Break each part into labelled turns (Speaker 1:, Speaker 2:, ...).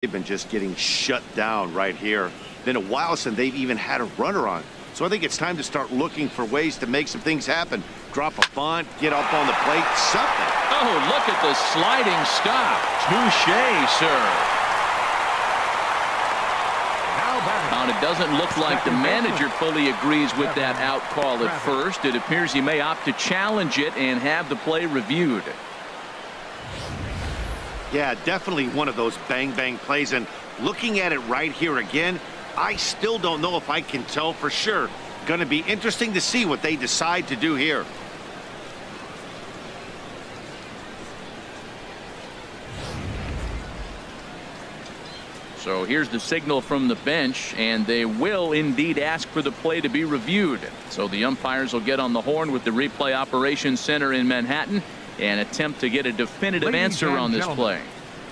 Speaker 1: They've been just getting shut down right here. Been a while since they've even had a runner on. So I think it's time to start looking for ways to make some things happen. Drop a bunt, get up on the plate, something.
Speaker 2: Oh, look at the sliding stop. Touche, sir. And it doesn't look like the manager fully agrees with that out call at first. It appears he may opt to challenge it and have the play reviewed.
Speaker 1: Yeah, definitely one of those bang-bang plays. And looking at it right here again, I still don't know if I can tell for sure. Going to be interesting to see what they decide to do here.
Speaker 2: So here's the signal from the bench, and they will indeed ask for the play to be reviewed. So the umpires will get on the horn with the replay operations center in Manhattan and attempt to get a definitive answer on this play.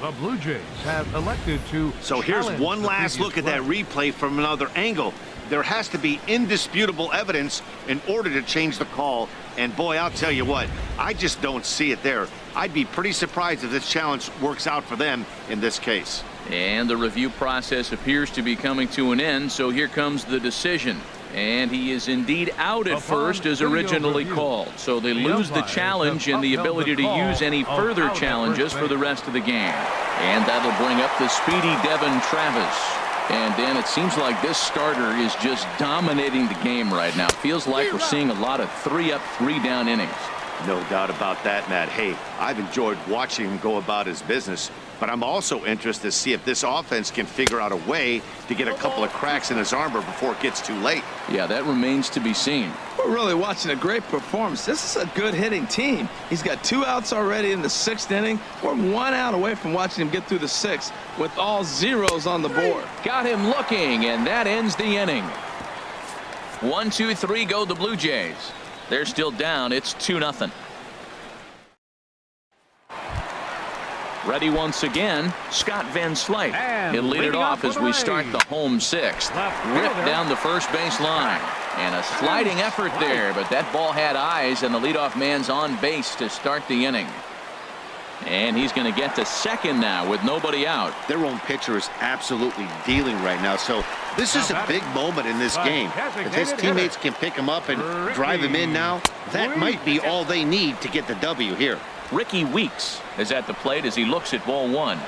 Speaker 3: The Blue Jays have elected to.
Speaker 1: So here's one last look at that replay from another angle. There has to be indisputable evidence in order to change the call. And boy, I'll tell you what, I just don't see it there. I'd be pretty surprised if this challenge works out for them in this case.
Speaker 2: And the review process appears to be coming to an end. So here comes the decision. And he is indeed out at first as originally called. So they lose the challenge and the ability to use any further challenges for the rest of the game. And that'll bring up the speedy Devin Travis. And Dan, it seems like this starter is just dominating the game right now. Feels like we're seeing a lot of 3-up, 3-down innings.
Speaker 1: No doubt about that, Matt. Hey, I've enjoyed watching him go about his business, but I'm also interested to see if this offense can figure out a way to get a couple of cracks in his armor before it gets too late.
Speaker 2: Yeah, that remains to be seen.
Speaker 4: We're really watching a great performance. This is a good hitting team. He's got 2 outs already in the 6th inning. We're 1 out away from watching him get through the 6th with all zeros on the board.
Speaker 2: Got him looking, and that ends the inning. 1, 2, 3 go the Blue Jays. They're still down. It's 2-0. Ready once again, Scott Van Slyke. He'll lead it off as we start the home 6th. Ripped down the first base line. And a sliding effort there, but that ball had eyes, and the leadoff man's on base to start the inning. And he's going to get to second now with nobody out.
Speaker 1: Their own pitcher is absolutely dealing right now, so this is a big moment in this game. If his teammates can pick him up and drive him in now, that might be all they need to get the W here.
Speaker 2: Ricky Weeks is at the plate as he looks at ball 1.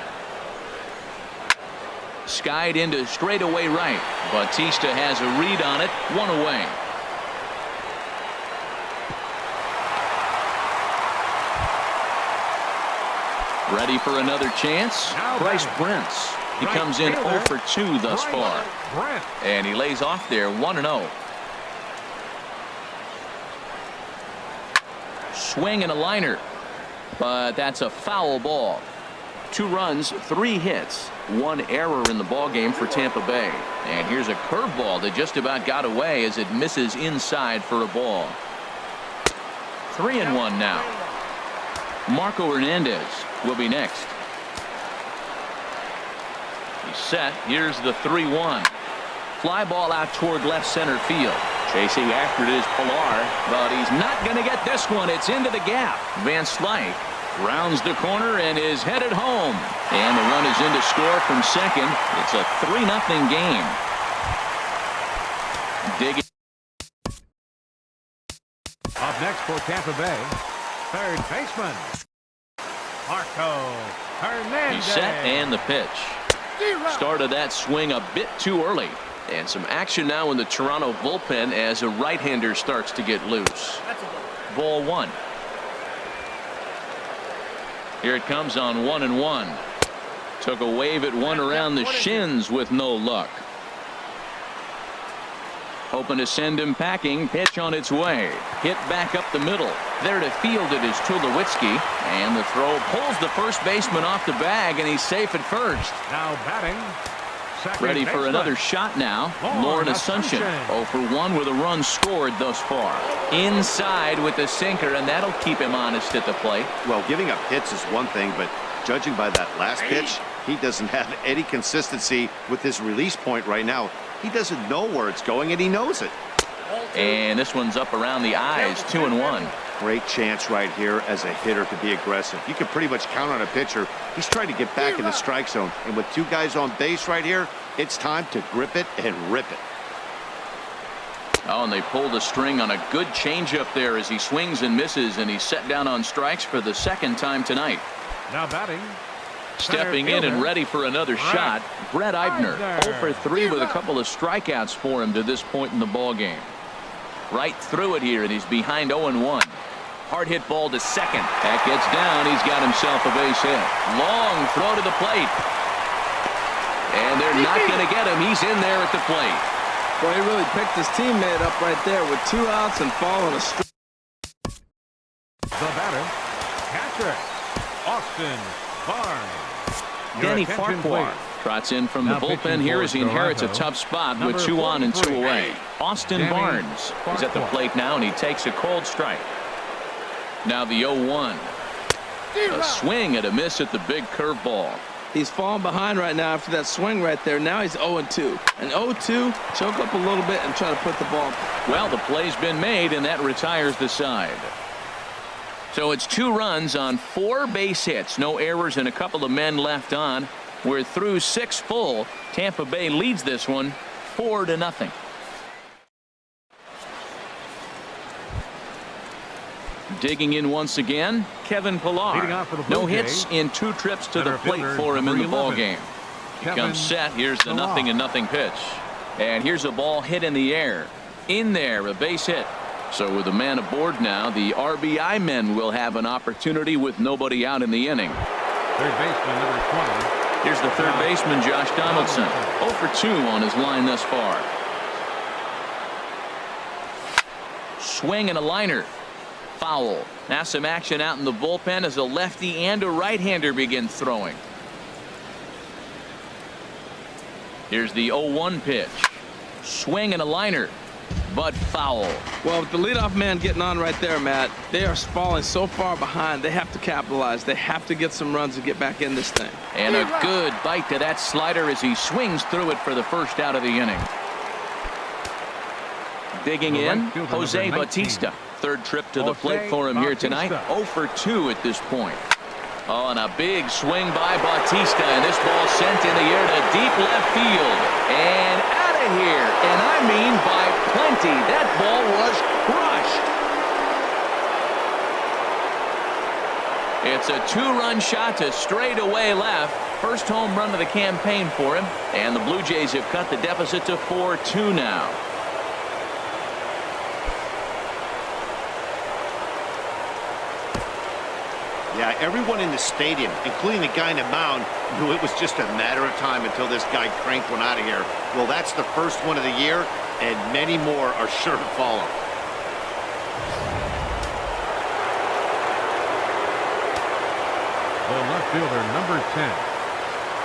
Speaker 2: Skied into straightaway right. Bautista has a read on it. 1 away. Ready for another chance. Bryce Brents. He comes in 0 for 2 thus far. And he lays off there 1-0. Swing and a liner. But that's a foul ball. 2 runs, 3 hits, 1 error in the ball game for Tampa Bay. And here's a curveball that just about got away as it misses inside for a ball. 3-1 now. Marco Hernandez will be next. He's set. Here's the 3-1. Fly ball out toward left center field. Chasing after it is Pilar, but he's not going to get this one. It's into the gap. Van Slyke rounds the corner and is headed home. And the run is in to score from second. It's a 3-0 game. Digging.
Speaker 3: Up next for Tampa Bay, third baseman Marco Hernandez.
Speaker 2: He's set and the pitch. Started that swing a bit too early. And some action now in the Toronto bullpen as a right-hander starts to get loose. Ball 1. Here it comes on 1-1. Took a wave at one around the shins with no luck. Hoping to send him packing. Pitch on its way. Hit back up the middle. There to field it is Tulowitzki. And the throw pulls the first baseman off the bag, and he's safe at first.
Speaker 3: Now batting.
Speaker 2: Ready for another shot now. Lauren Asuncion 0 for 1 with a run scored thus far. Inside with the sinker, and that'll keep him honest at the plate.
Speaker 1: Well, giving up hits is one thing, but judging by that last pitch, he doesn't have any consistency with his release point right now. He doesn't know where it's going, and he knows it.
Speaker 2: And this one's up around the eyes. 2-1.
Speaker 1: Great chance right here as a hitter to be aggressive. You can pretty much count on a pitcher. He's trying to get back in the strike zone. And with two guys on base right here, it's time to grip it and rip it.
Speaker 2: Oh, and they pulled a string on a good changeup there as he swings and misses, and he's set down on strikes for the second time tonight.
Speaker 3: Now batting.
Speaker 2: Stepping in and ready for another shot, Brett Eibner. 0 for 3 with a couple of strikeouts for him to this point in the ball game. Right through it here, and he's behind 0-1. Hard hit ball to second. That gets down. He's got himself a base hit. Long throw to the plate. And they're not going to get him. He's in there at the plate.
Speaker 4: Boy, he really picked his teammate up right there with 2 outs and following a strike.
Speaker 3: The batter, catcher, Austin Barnes. Your
Speaker 2: Danny
Speaker 3: attention,
Speaker 2: Farquhar
Speaker 3: please.
Speaker 2: trots in from the
Speaker 3: Now
Speaker 2: bullpen
Speaker 3: pitching
Speaker 2: here
Speaker 3: for
Speaker 2: as he inherits a
Speaker 3: Toronto,
Speaker 2: tough spot with
Speaker 3: number
Speaker 2: 2 on and 2
Speaker 3: 43,
Speaker 2: away. Austin
Speaker 3: Danny
Speaker 2: Barnes is at the
Speaker 3: Farquhar.
Speaker 2: plate now, and he takes a cold strike. Now the 0-1. A swing and a miss at the big curveball.
Speaker 4: He's falling behind right now after that swing right there. Now he's 0-2. And 0-2, choke up a little bit and try to put the ball.
Speaker 2: Well, the play's been made, and that retires the side. So it's 2 runs on 4 base hits. No errors and a couple of men left on. We're through 6 full. Tampa Bay leads this one 4-0. Digging in once again, Kevin
Speaker 3: Leading
Speaker 2: Pillar.
Speaker 3: off for the Blue
Speaker 2: No hits
Speaker 3: Jays,
Speaker 2: in 2 trips to the
Speaker 3: center
Speaker 2: plate
Speaker 3: fielder,
Speaker 2: for him in the
Speaker 3: number
Speaker 2: ball
Speaker 3: 11,
Speaker 2: game. He
Speaker 3: Kevin
Speaker 2: comes set. Here's the
Speaker 3: Pillar.
Speaker 2: 0-0 pitch. And here's a ball hit in the air. In there, a base hit. So with a man aboard now, the RBI men will have an opportunity with nobody out in the inning.
Speaker 3: Third baseman, number 20.
Speaker 2: Here's the third baseman, Josh Donaldson. 0 for 2 on his line thus far. Swing and a liner. Foul. Now some action out in the bullpen as a lefty and a right-hander begin throwing. Here's the 0-1 pitch. Swing and a liner, but foul.
Speaker 4: Well, with the leadoff man getting on right there, Matt, they are falling so far behind. They have to capitalize. They have to get some runs and get back in this thing.
Speaker 2: And a good bite to that slider as he swings through it for the first out of the inning. Digging
Speaker 3: The
Speaker 2: in,
Speaker 3: right fielder,
Speaker 2: Jose
Speaker 3: number 19.
Speaker 2: Batista. Third trip to the
Speaker 3: Jose
Speaker 2: plate for him here tonight.
Speaker 3: Bautista.
Speaker 2: 0 for 2 at this point. Oh, and a big swing by Bautista, and this ball sent in the air to deep left field. And out of here, and I mean by plenty. That ball was crushed. It's a 2-run shot to straightaway left. First home run of the campaign for him, and the Blue Jays have cut the deficit to 4-2 now.
Speaker 1: Yeah, everyone in the stadium, including the guy in the mound, knew it was just a matter of time until this guy cranked one out of here. Well, that's the first one of the year, and many more are sure to follow.
Speaker 3: The left fielder, number 10,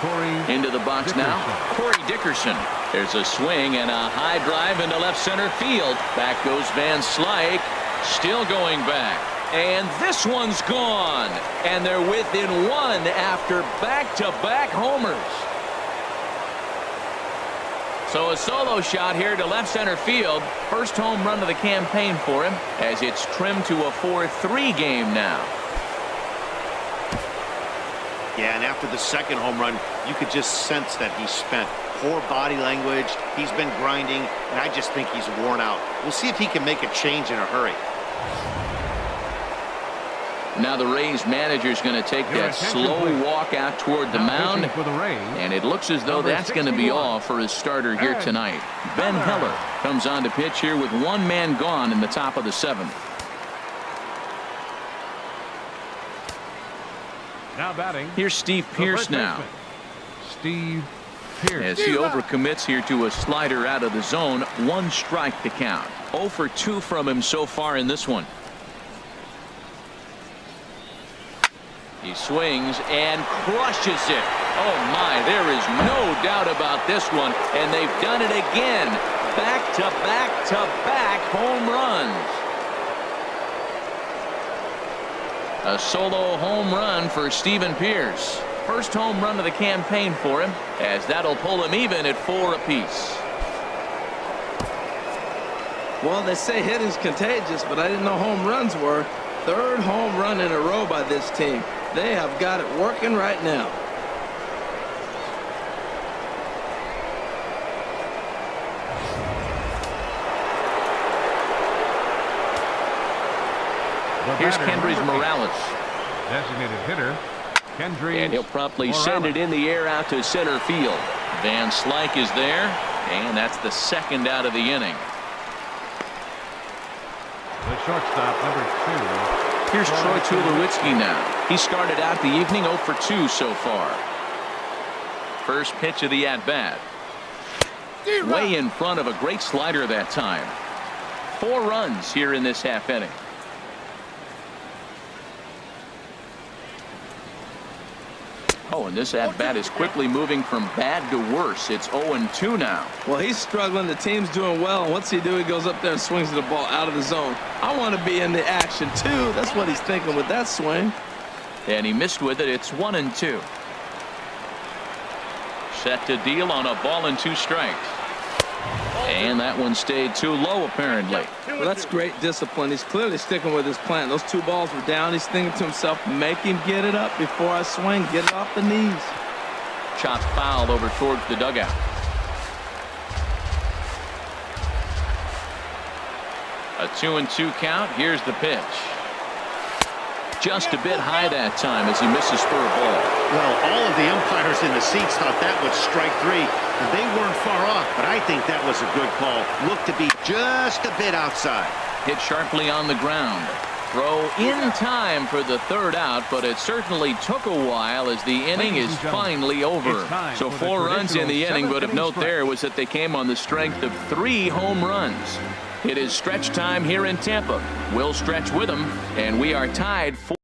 Speaker 3: Corey
Speaker 2: Into the box
Speaker 3: Dickerson.
Speaker 2: now, Corey Dickerson. There's a swing and a high drive into left center field. Back goes Van Slyke, still going back. And this one's gone. And they're within 1 after back-to-back homers. So a solo shot here to left center field. First home run of the campaign for him as it's trimmed to a 4-3 game now.
Speaker 1: Yeah, and after the second home run, you could just sense that he's spent. Poor body language, he's been grinding, and I just think he's worn out. We'll see if he can make a change in a hurry.
Speaker 2: Now the Rays manager's going to take that slow walk out toward the
Speaker 3: Now
Speaker 2: mound.
Speaker 3: pitching for the Rays,
Speaker 2: And it looks as though
Speaker 3: number
Speaker 2: that's going to be
Speaker 3: 61,
Speaker 2: all for his starter here
Speaker 3: Ben
Speaker 2: tonight. Ben
Speaker 3: Heller.
Speaker 2: Heller comes on to pitch here with 1 man gone in the top of the 7th.
Speaker 3: now batting.
Speaker 2: Here's Steve
Speaker 3: the
Speaker 2: Pearce
Speaker 3: first
Speaker 2: now.
Speaker 3: baseman, Steve Pearce.
Speaker 2: As he overcommits here to a slider out of the zone. 1 strike to count. 0 for 2 from him so far in this one. He swings and crushes it. Oh my, there is no doubt about this one. And they've done it again. Back to back to back home runs. A solo home run for Steven Pearce. First home run of the campaign for him, as that'll pull him even at 4 apiece.
Speaker 4: Well, they say hitting's contagious, but I didn't know home runs were. Third home run in a row by this team. They have got it working right now.
Speaker 2: Here's Kendrys Morales.
Speaker 3: Designated hitter, Kendrys.
Speaker 2: And he'll promptly
Speaker 3: Morales.
Speaker 2: send it in the air out to center field. Van Slyke is there, and that's the second out of the inning.
Speaker 3: The shortstop, number 2.
Speaker 2: Here's Troy Tulowitzki now. He started out the evening 0 for 2 so far. First pitch of the at-bat. Way in front of a great slider that time. 4 runs here in this half inning. Oh, and this at-bat is quickly moving from bad to worse. It's 0-2 now.
Speaker 4: Well, he's struggling. The team's doing well. And what's he do? He goes up there and swings the ball out of the zone. I want to be in the action, too. That's what he's thinking with that swing.
Speaker 2: And he missed with it. It's 1-2. Set to deal on a ball and 2 strikes. And that one stayed too low, apparently.
Speaker 4: Well, that's great discipline. He's clearly sticking with his plan. Those 2 balls were down. He's thinking to himself, make him get it up before I swing. Get it off the knees.
Speaker 2: Chopped foul over towards the dugout. A 2-2 count. Here's the pitch. Just a bit high that time as he misses for a ball.
Speaker 1: Well, all of the umpires in the seats thought that was strike 3, and they weren't far off, but I think that was a good call. Looked to be just a bit outside.
Speaker 2: Hit sharply on the ground. Throw in time for the 3rd out, but it certainly took a while as the inning is finally over. So 4 runs in the inning, but of note there was that they came on the strength of 3 home runs. It is stretch time here in Tampa. We'll stretch with them, and we are tied 4.